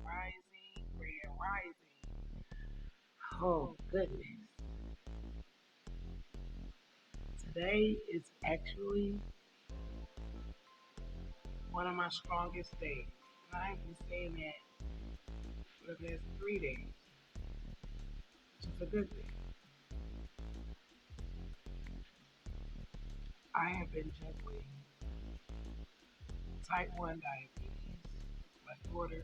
Rising, Grand Rising. Oh, goodness. Today is actually one of my strongest days. And I've been saying that for the past 3 days, which is a good thing. I have been juggling type 1 diabetes, my daughter.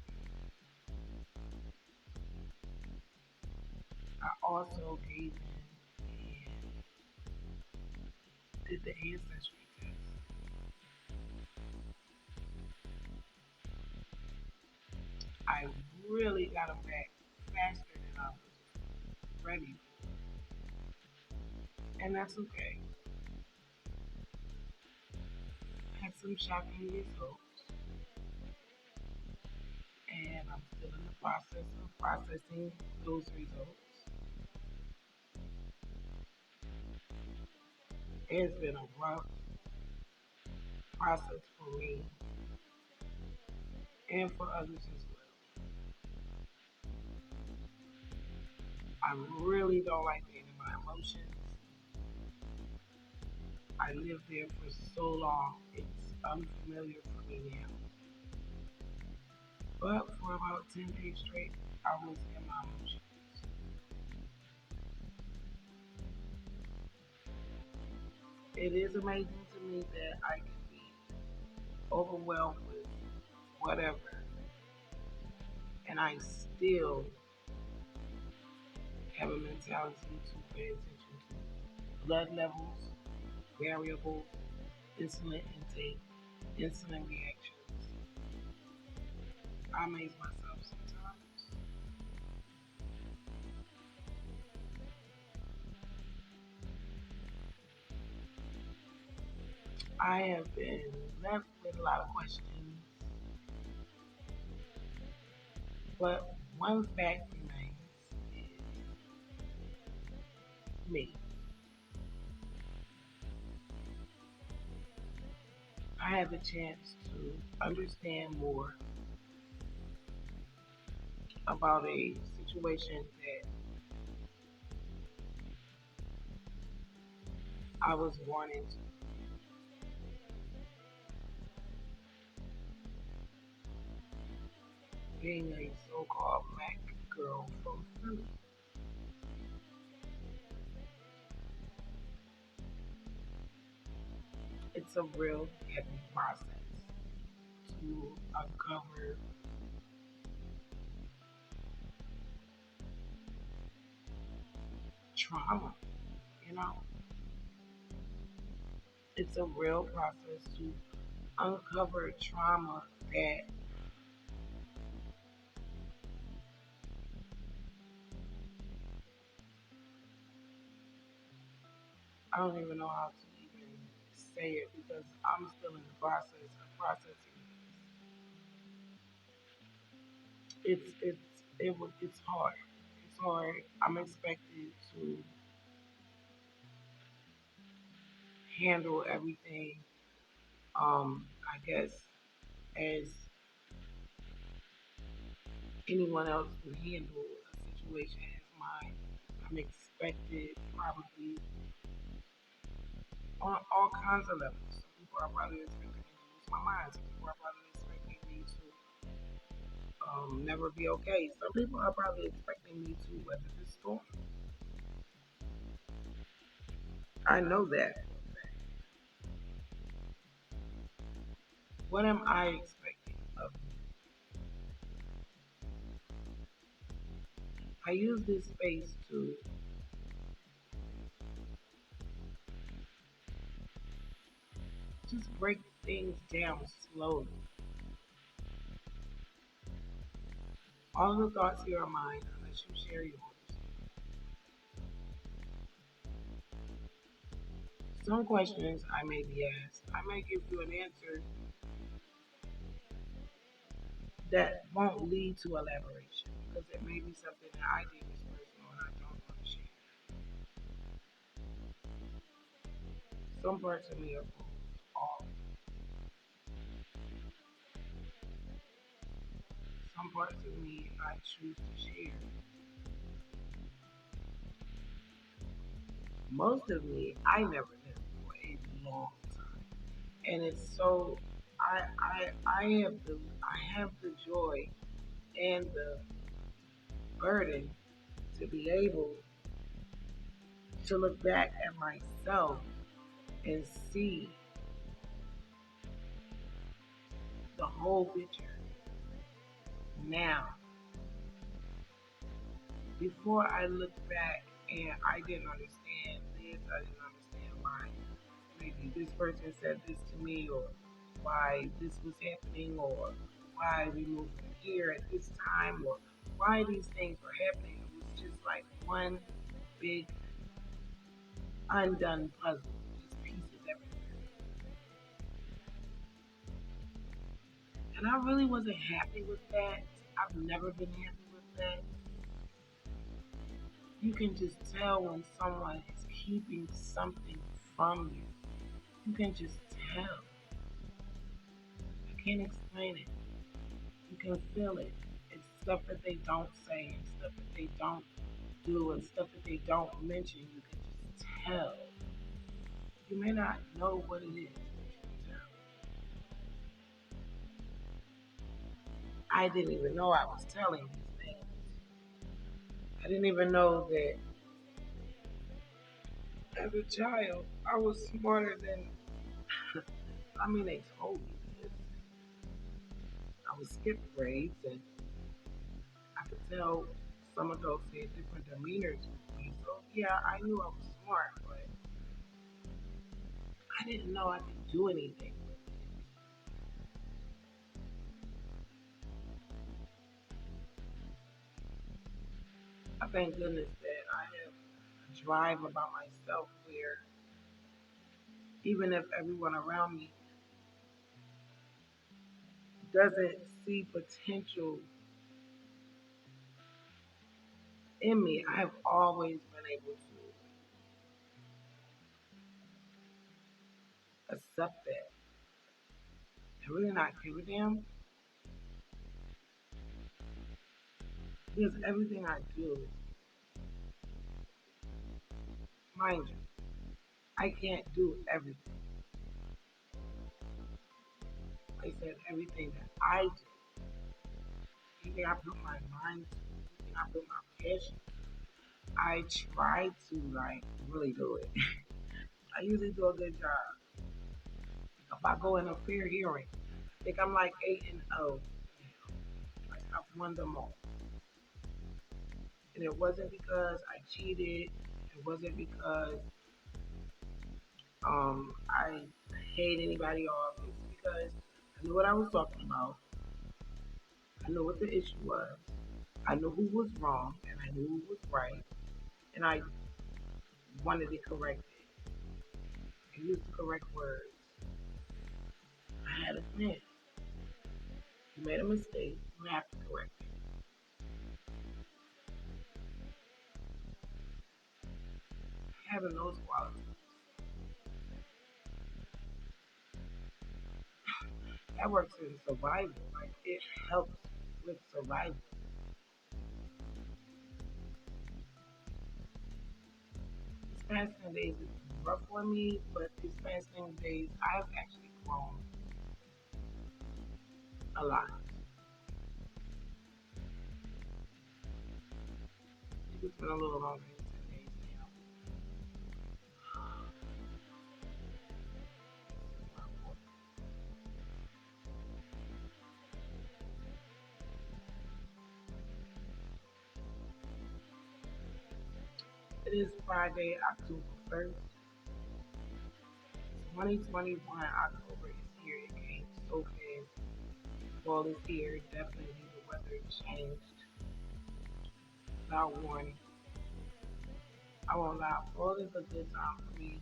I also gave in and did the ancestry test. I really got them back faster than I was ready for. And that's okay. Had some shocking results, and I'm still in the process of processing those results. It's been a rough process for me and for others as well. I really don't like being in my emotions. I lived there for so long, it's unfamiliar for me now. But for about 10 days straight, I was in my emotions. It is amazing to me that I can be overwhelmed with whatever, and I still have a mentality to pay attention to blood levels, variables, insulin intake, insulin reactions. I amaze myself sometimes. I have been left with a lot of questions, but one fact remains is me. I had the chance to understand more about a situation that I was born into, being a so-called black girl from Philly. It's a real heavy process to uncover trauma, you know? It's a real process to uncover trauma that I don't even know how to even say it because I'm still in the process of processing it. It's hard. It's hard. I'm expected to handle everything. I guess as anyone else would handle a situation as mine. I'm expected probably on all kinds of levels. Some people are probably expecting me to lose my mind. Some people are probably expecting me to never be okay. Some people are probably expecting me to weather the storm. I know that. What am I expecting of me? I use this space to just break things down slowly. All the thoughts here are mine unless you share yours. Some questions I may be asked, I may give you an answer that won't lead to elaboration because it may be something that I think is personal and I don't want to share. Some parts of me are full. All. some parts of me I choose to share. Most of me I never knew for a long time. And it's so I have the joy and the burden to be able to look back at myself and see the whole picture now. Before I looked back and I didn't understand this, I didn't understand why maybe this person said this to me, or why this was happening, or why we moved from here at this time, or why these things were happening. It was just like one big undone puzzle, just pieces everywhere. And I really wasn't happy with that. I've never been happy with that. You can just tell when someone is keeping something from you. You can just tell. I can't explain it. You can feel it. It's stuff that they don't say and stuff that they don't do and stuff that they don't mention. You can just tell. You may not know what it is, but you can tell. I didn't even know I was telling these things. I didn't even know that as a child I was smarter than, I mean, they told me this. I would skip grades and I could tell some adults had different demeanors with me. So yeah, I knew I was smart, but I didn't know I could do anything with it. I thank goodness that I have a drive about myself where even if everyone around me doesn't see potential in me, I have always been able to accept that and really not give a damn, because everything I do, mind you, I can't do everything. Like I said, everything that I do, anything I put my mind to, anything I put my passion, I try to like really do it. I usually do a good job. If I go in a fair hearing, I think I'm like 8-0. Like I've won them all. And it wasn't because I cheated. It wasn't because I paid anybody off. It's because I knew what I was talking about. I knew what the issue was. I knew who was wrong and I knew who was right. And I wanted it corrected. I used the correct words. I had a plan. You made a mistake. You have to correct it. Having those qualities, that works in survival. Like it helps with survival. These past 10 days is rough for me, but these past 10 days I've actually grown a lot. It's been a little longer than 10 days now. It is Friday, October 1st, 2021. October is here. It came so fast. Fall is here. Definitely the weather changed without warning. I won't lie. Fall is a good time for me.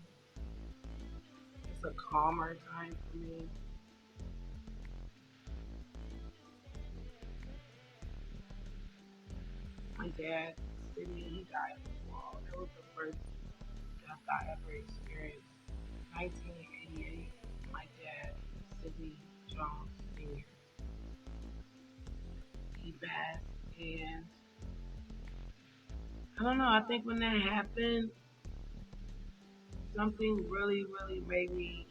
It's a calmer time for me. My dad, Sydney, he died in the fall. That was the first death I ever experienced. 1988, my dad, Sydney Jones Sr., He passed, and I don't know. I think when that happened, something really, really made me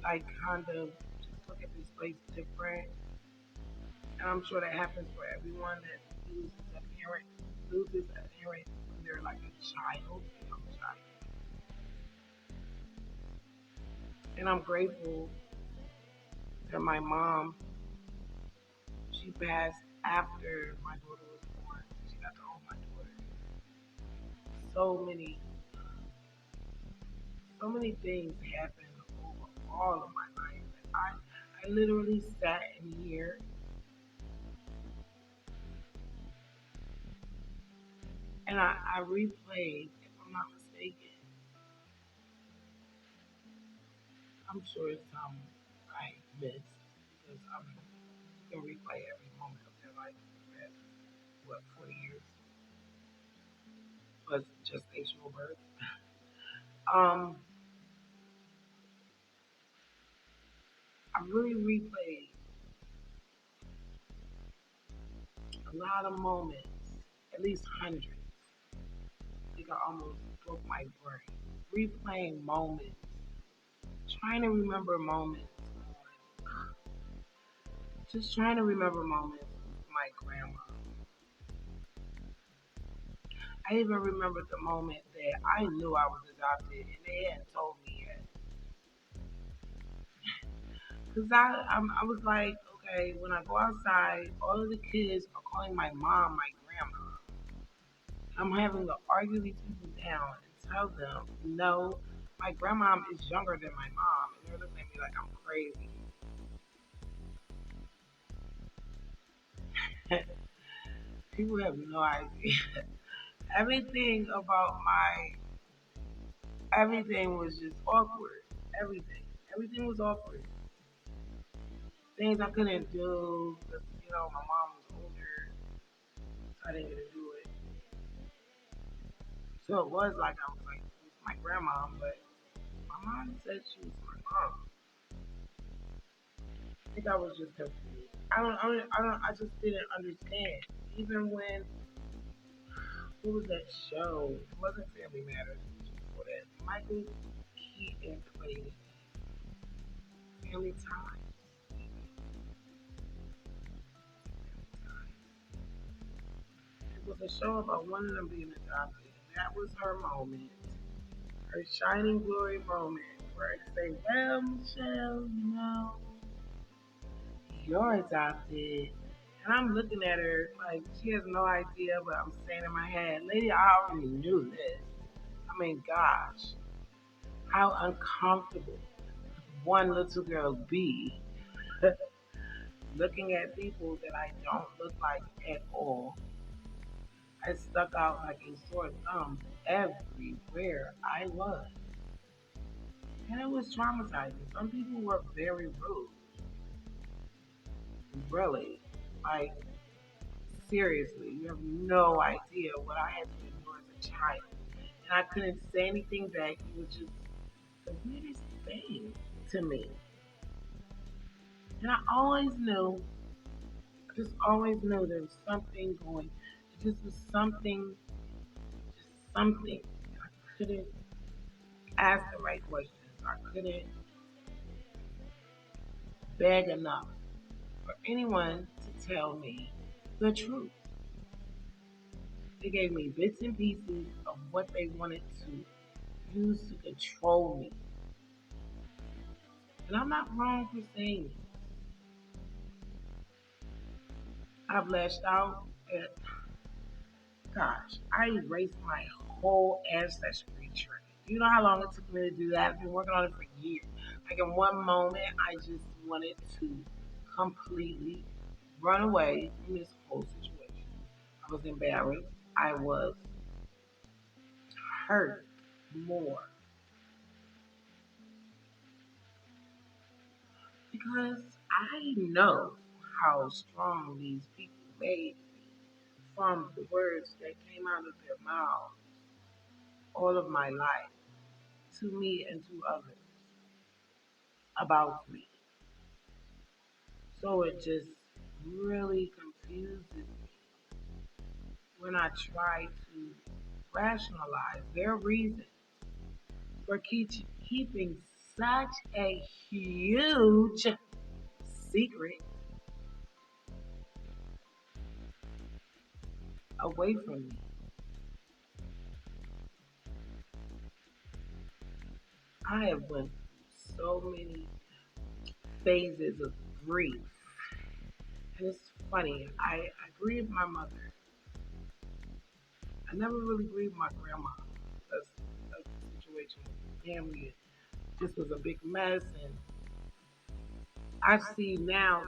like kind of just look at this place different. And I'm sure that happens for everyone that loses a parent when they're like a child, a young child. And I'm grateful that my mom, she passed after my daughter was born. She got to hold my daughter. So many, so many things happened over all of my life. I literally sat in here and I replayed, if I'm not mistaken, I'm sure it's some I missed because I'm gonna replay every moment of their life for the past, what, 40 years plus gestational birth. Um, I really replayed a lot of moments, at least hundreds. I think I almost broke my brain. Replaying moments, trying to remember moments, just trying to remember moments with my grandma. I even remembered the moment that I knew I was adopted and they hadn't told me yet. Cause I was like, okay, when I go outside, all of the kids are calling my mom my grandma. I'm having to argue these people down and tell them, no, my grandma is younger than my mom, and they're looking at me like I'm crazy. People have no idea. Everything about everything was just awkward. Everything, everything was awkward. Things I couldn't do because my mom was older, so I didn't get to do it. So it was like I was like with my grandma, but my mom said she was my mom. I think I was just confused. I just didn't understand. Even when, what was that show? It wasn't Family Matters. It was before that. Michael Keaton played Family Time. It was a show about one of them being adopted. And that was her moment, her shining glory moment, where I say, well, Michelle, you're adopted. And I'm looking at her like she has no idea what I'm saying in my head. Lady, I already knew this. I mean, gosh, how uncomfortable one little girl be looking at people that I don't look like at all. I stuck out like a sore thumb everywhere I was. And it was traumatizing. Some people were very rude, really. Like, seriously, you have no idea what I had to endure as a child. And I couldn't say anything back. It was just the weirdest thing to me. And I always knew, I just always knew there was something going. It just was something, just something. I couldn't ask the right questions. I couldn't beg enough for anyone to tell me the truth. They gave me bits and pieces of what they wanted to use to control me. And I'm not wrong for saying it. I've lashed out at, gosh, I erased my whole ancestry tree. You know how long it took me to do that? I've been working on it for years. Like in one moment, I just wanted to completely run away from this whole situation. I was embarrassed. I was hurt more because I know how strong these people made me from the words that came out of their mouths all of my life to me and to others about me. So it just really confuses I try to rationalize their reason for keeping such a huge secret away from me. I have went through so many phases of grief. And it's funny, I grieved my mother. I never really grieved my grandma. That's, that's the situation with the family. This was a big mess, and I see now,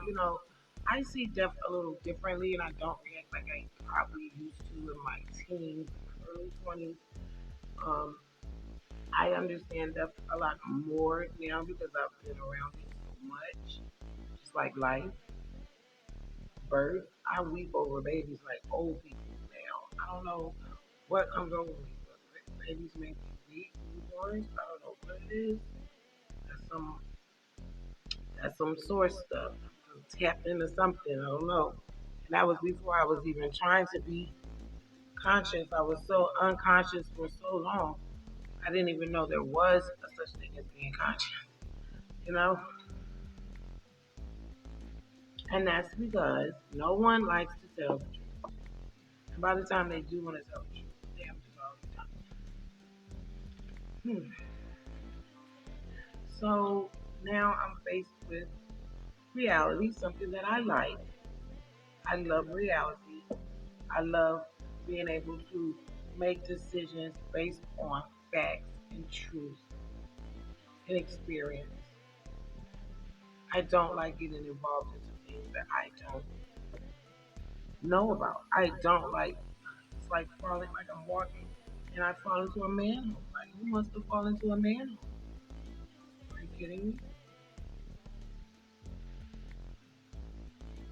I see death a little differently, and I don't react like I probably used to in my teens, early 20s. Um, I understand death a lot more now because I've been around it so much. Just like life, birth, I weep over babies like old people now. I don't know what comes over me, but babies make me weep. Newborns, I don't know what it is. That's some that's some source stuff. I'm tapped into something. I don't know. And that was before I was even trying to be conscious. I was so unconscious for so long. I didn't even know there was a such thing as being conscious. You know, and that's because no one likes to tell the truth. And by the time they do want to tell the truth, damn it's already done. So now I'm faced with reality, something that I like. I love reality. I love being able to make decisions based on facts and truth and experience. I don't like getting involved into things that I don't know about. I don't like, it's like falling, like I'm walking and I fall into a manhole. Like, who wants to fall into a manhole? Are you kidding me?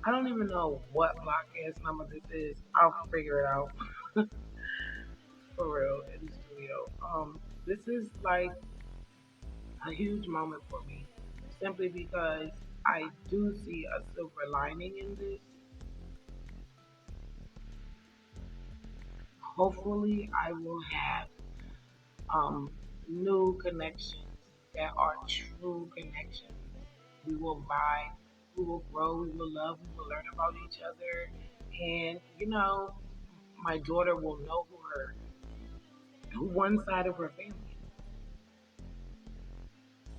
I don't even know what BlockCast number this is. I'll figure it out for real in the studio. This is like a huge moment for me simply because I do see a silver lining in this. Hopefully, I will have um, new connections that are true connections. We will vibe, we will grow, we will love, we will learn about each other, and my daughter will know who one side of her family is.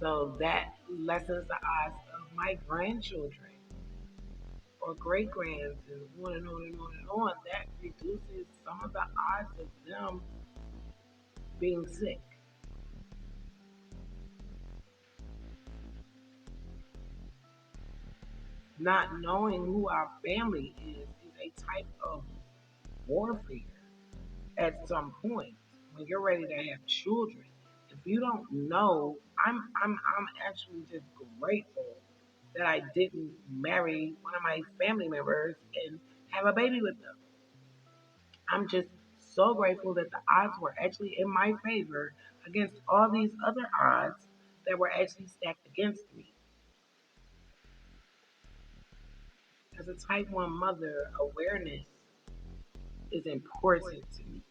So that lessens the odds of my grandchildren or great grands and on and on and on and on. That reduces some of the odds of them being sick. Not knowing who our family is a type of warfare at some point when you're ready to have children. If you don't know, I'm actually just grateful that I didn't marry one of my family members and have a baby with them. I'm just so grateful that the odds were actually in my favor against all these other odds that were actually stacked against me. As a type 1 mother, awareness is important to me.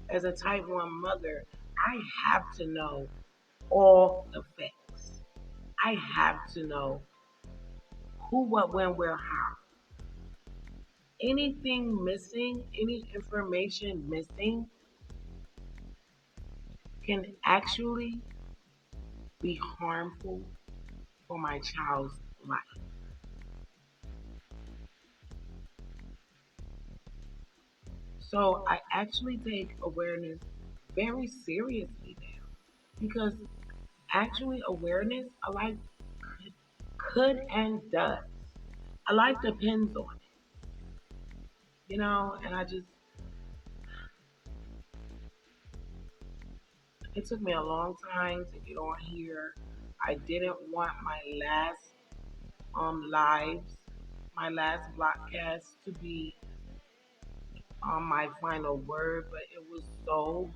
As a type 1 mother, I have to know all the facts. I have to know who, what, when, where, how. Anything missing, any information missing can actually be harmful for my child's life. So I actually take awareness very seriously now because actually awareness, a life could and does. A life depends on it, and it took me a long time to get on here. I didn't want my last lives, my last broadcast to be my final word, but it was so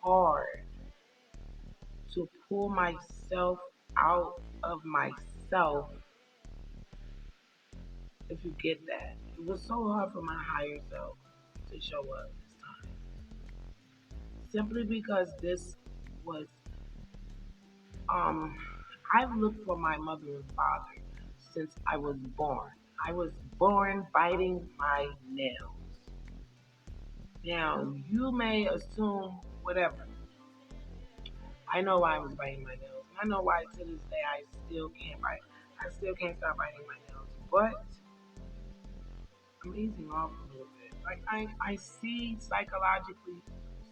hard to pull myself out of myself, if you get that. It was so hard for my higher self to show up this time. Simply because this was, um, I've looked for my mother and father since I was born. I was born biting my nails. Now, you may assume whatever. I know why I was biting my nails. And I know why to this day I still can't bite. I still can't stop biting my nails. But I'm easing off a little bit. Like I see psychologically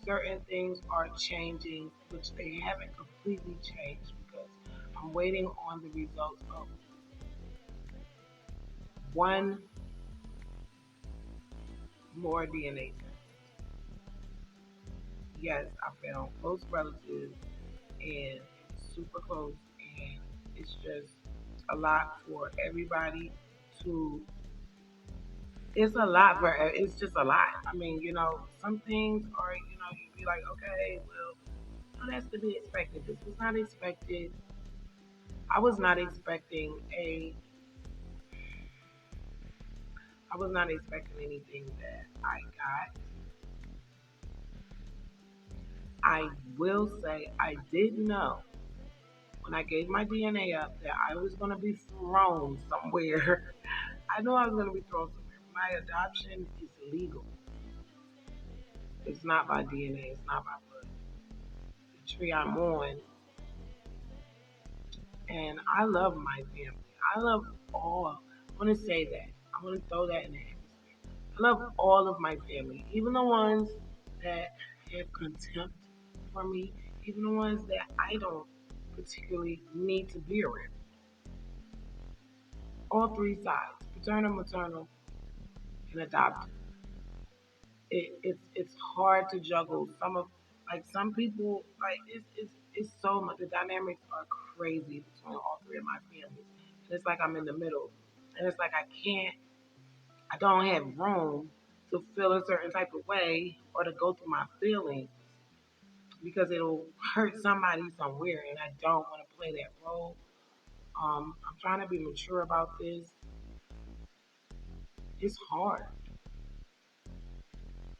certain things are changing, which they haven't completely changed because I'm waiting on the results of one more DNA test. Yes, I found close relatives and it's super close and it's just a lot for everybody to it's a lot for it's just a lot. I mean, some things are, you'd be like, okay, well, no, that's to be expected. This was not expected. I was not expecting a I was not expecting anything that I got. I will say I did know when I gave my DNA up that I was going to be thrown somewhere. I know I was going to be thrown somewhere. My adoption is legal. It's not by DNA. It's not by blood. The tree I'm on, and I love my family. I love all. I want to say that. I want to throw that in the atmosphere. I love all of my family, even the ones that have contempt for me, even the ones that I don't particularly need to be around. All three sides, paternal, maternal, and adopted. It's hard to juggle. Some people it's so much. The dynamics are crazy between all three of my families, and it's like I'm in the middle, and it's like I don't have room to feel a certain type of way or to go through my feelings because it'll hurt somebody somewhere, and I don't want to play that role. I'm trying to be mature about this. It's hard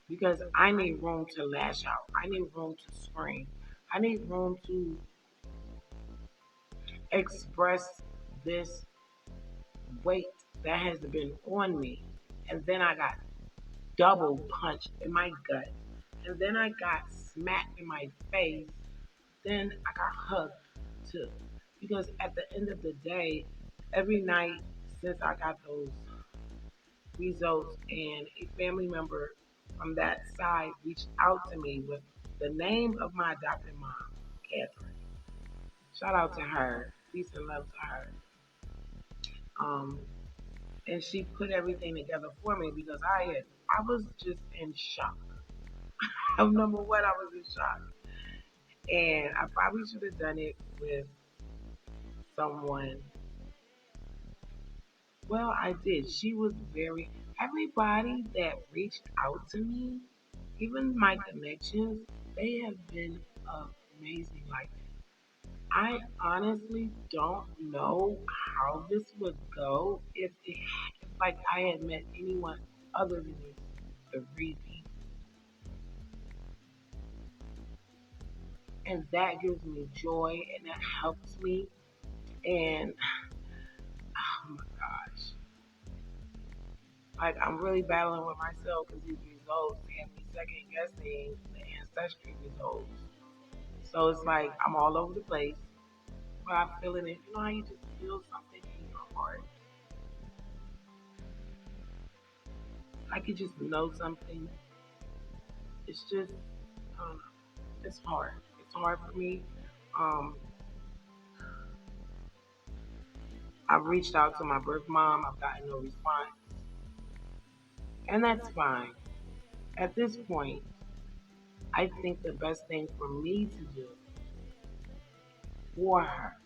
because I need room to lash out. I need room to scream. I need room to express this weight that has been on me. And then I got double punched in my gut. And then I got smacked in my face. Then I got hugged too. Because at the end of the day, every night since I got those results and a family member from that side reached out to me with the name of my adopted mom, Catherine. Shout out to her. Peace and love to her. Um, and she put everything together for me because I was just in shock. Number one, I was in shock, and I probably should have done it with someone. Well, I did. She was very everybody that reached out to me, even my connections, they have been amazing. Like I honestly don't know how this would go if like I had met anyone other than these three people. And that gives me joy and that helps me. And oh my gosh, like I'm really battling with myself because these results have me second guessing the ancestry results. So it's like I'm all over the place, but I'm feeling it. You know how you just feel something in your heart, like you just know something. It's just I don't know. It's hard. It's hard for me. Um, I've reached out to my birth mom. I've gotten no response, and that's fine. At this point, I think the best thing for me to do for her,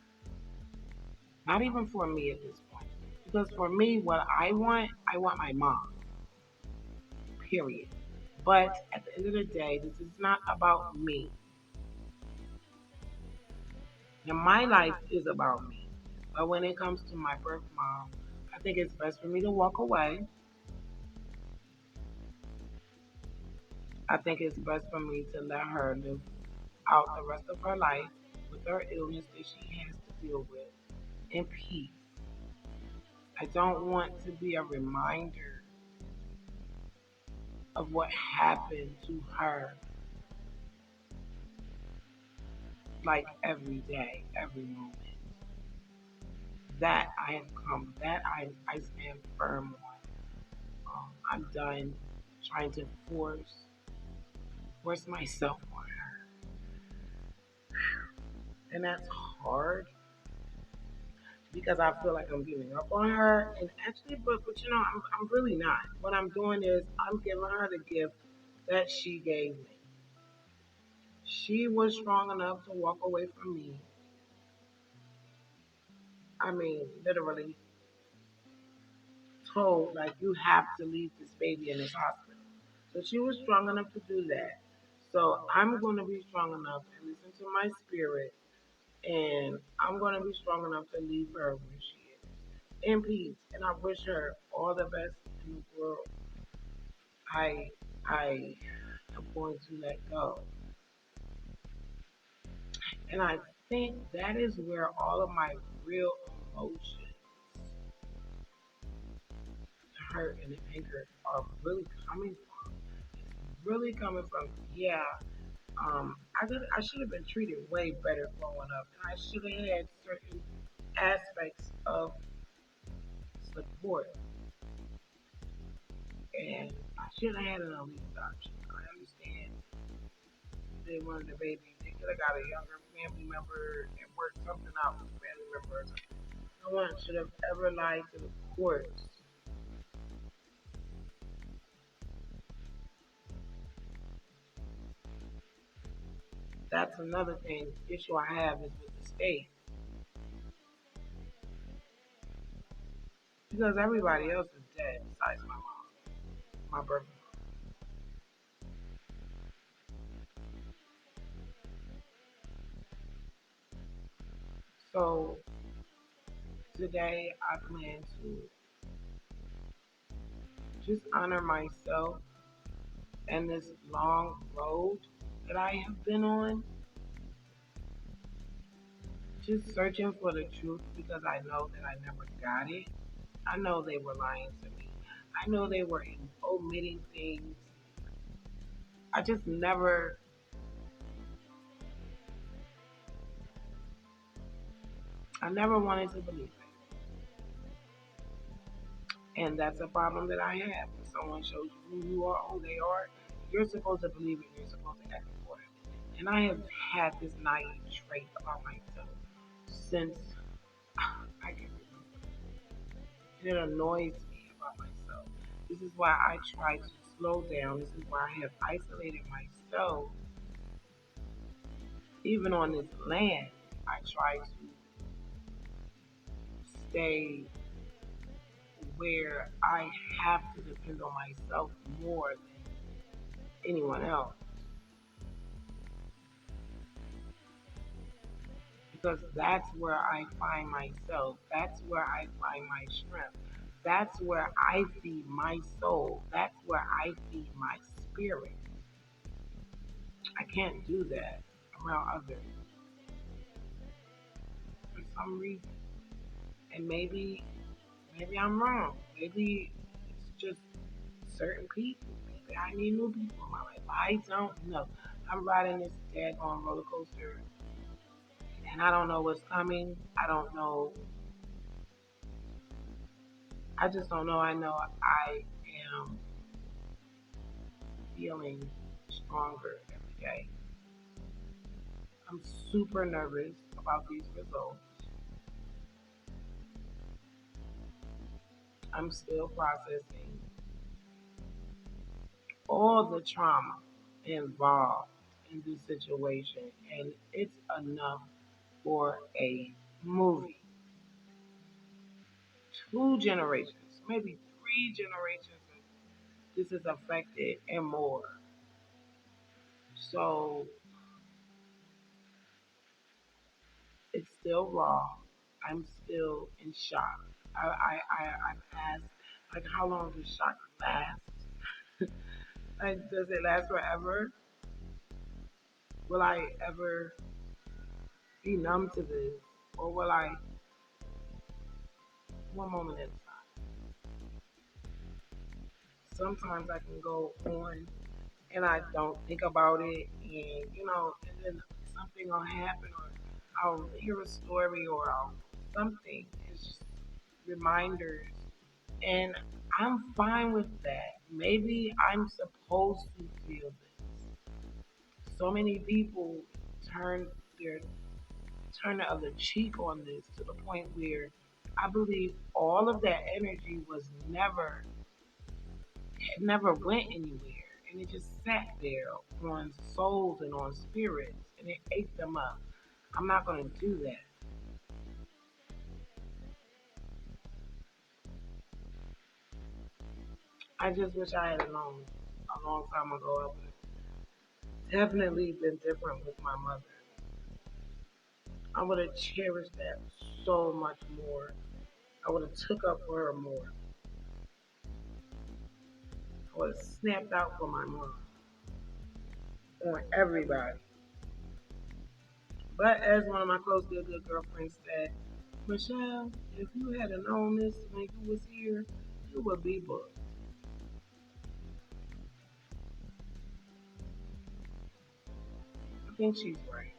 not even for me at this point, because for me, what I want my mom, period. But at the end of the day, this is not about me. Now, my life is about me. But when it comes to my birth mom, I think it's best for me to walk away I think it's best for me to let her live out the rest of her life with her illness that she has to deal with in peace. I don't want to be a reminder of what happened to her like every day, every moment. That I have come, that I stand firm on. I'm done trying to force myself on her. And that's hard because I feel like I'm giving up on her. And actually, but you know, I'm really not. What I'm doing is I'm giving her the gift that she gave me. She was strong enough to walk away from me. I mean, literally told, like, you have to leave this baby in this hospital. So she was strong enough to do that. So I'm going to be strong enough and listen to my spirit, and I'm going to be strong enough to leave her where she is in peace. And I wish her all the best in the world. I I am going to let go, and I think that is where all of my real emotions, hurt and anger, are really coming from. Really coming from, yeah. I should have been treated way better growing up, and I should have had certain aspects of support, and I should have had an elite adoption. I understand they wanted the baby. They could have got a younger family member and worked something out with the family members. No one should have ever lied to the courts. That's another thing issue I have is with the state because everybody else is dead besides my mom, my birth mom. So today I plan to just honor myself and this long road that I have been on, just searching for the truth because I know that I never got it. I know they were lying to me. I know they were omitting things. I just I never wanted to believe it. And that's a problem that I have. When someone shows you who you are, who they are, you're supposed to believe it. You're supposed to act for it. And I have had this naive trait about myself since I can remember. And it annoys me about myself. This is why I try to slow down. This is why I have isolated myself, even on this land. I try to stay where I have to depend on myself more than anyone else because that's where I find myself. That's where I find my strength. That's where I feed my soul. That's where I feed my spirit. I can't do that around others for some reason. And maybe I'm wrong. Maybe it's just certain people. Maybe I need new people in my life. I don't know. I'm riding this daggone roller coaster and I don't know what's coming. I don't know. I just don't know. I know I am feeling stronger every day. I'm super nervous about these results. I'm still processing all the trauma involved in this situation, and it's enough for a movie. Two generations, maybe three generations, this is affected and more. So it's still raw. I'm still in shock. I've asked, like, how long does shock last? Like, does it last forever? Will I ever be numb to this? Or will I, one moment at a time? Sometimes I can go on and I don't think about it, and and then something will happen, or I'll hear a story, or something. It's just reminders, and I'm fine with that. Maybe I'm supposed to feel this. So many people turn their turn the other cheek on this to the point where I believe all of that energy was never it never went anywhere, and it just sat there on souls and on spirits, and it ate them up. I'm not going to do that. I just wish I had known a long time ago. I would have definitely been different with my mother. I would have cherished that so much more. I would have took up for her more. I would have snapped out for my mom on everybody. But as one of my close good girlfriends said, Michelle, if you had known this when you was here, you would be booked. I think she's right.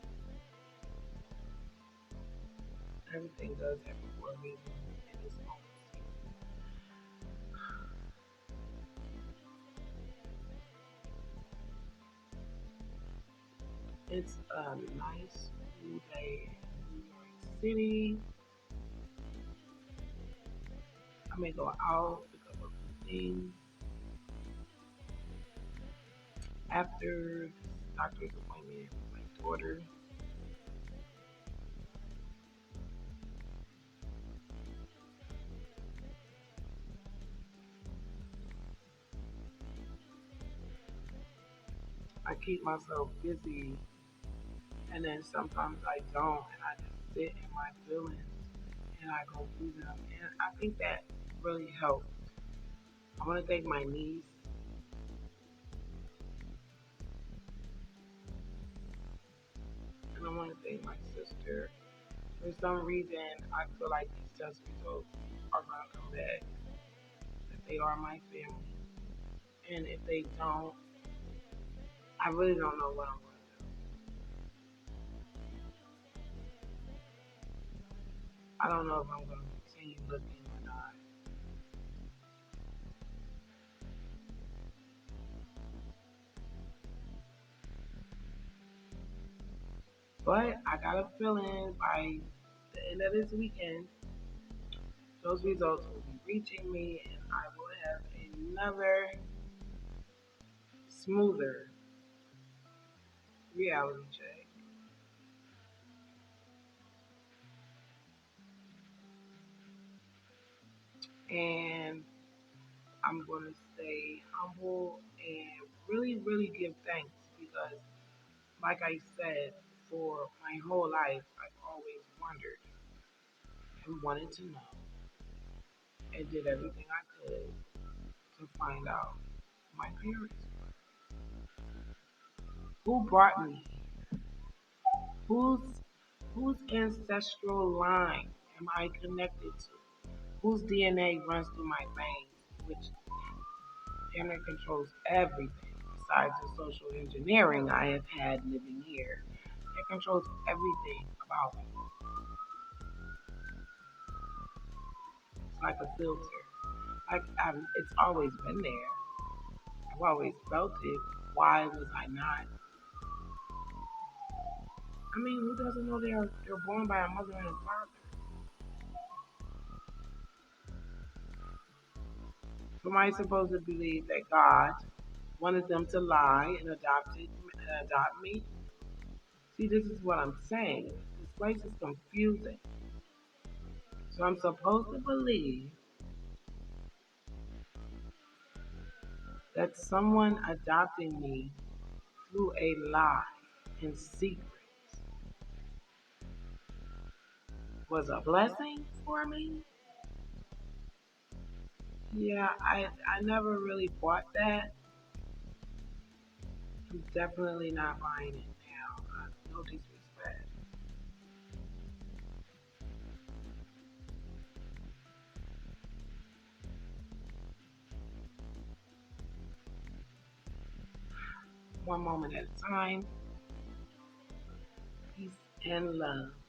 Everything does happen for a reason in this moment. It's a nice cool day in New York City. I may go out, pick up a few things. After this doctor's appointment with my daughter, I keep myself busy, and then sometimes I don't, and I just sit in my feelings and I go through them. And I think that really helped. I want to thank my niece, and I want to thank my sister. For some reason, I feel like these test results are going to come back, that they are my family. And if they don't, I really don't know what I'm going to do. I don't know if I'm going to continue looking or not. But I got a feeling by the end of this weekend, those results will be reaching me, and I will have another smoother reality check. And I'm going to stay humble and really, really give thanks because, like I said, for my whole life, I've always wondered and wanted to know and did everything I could to find out my parents. Who brought me? Whose whose ancestral line am I connected to? Whose DNA runs through my veins? Which damn near controls everything besides the social engineering I have had living here. It controls everything about me. It's like a filter. It's always been there. I've always felt it. Why was I not? I mean, who doesn't know they're born by a mother and a father? So am I supposed to believe that God wanted them to lie and adopt me? See, this is what I'm saying. This place is confusing. So I'm supposed to believe that someone adopting me through a lie in secret was a blessing for me. Yeah, I never really bought that. I'm definitely not buying it now. No disrespect. One moment at a time. Peace and love.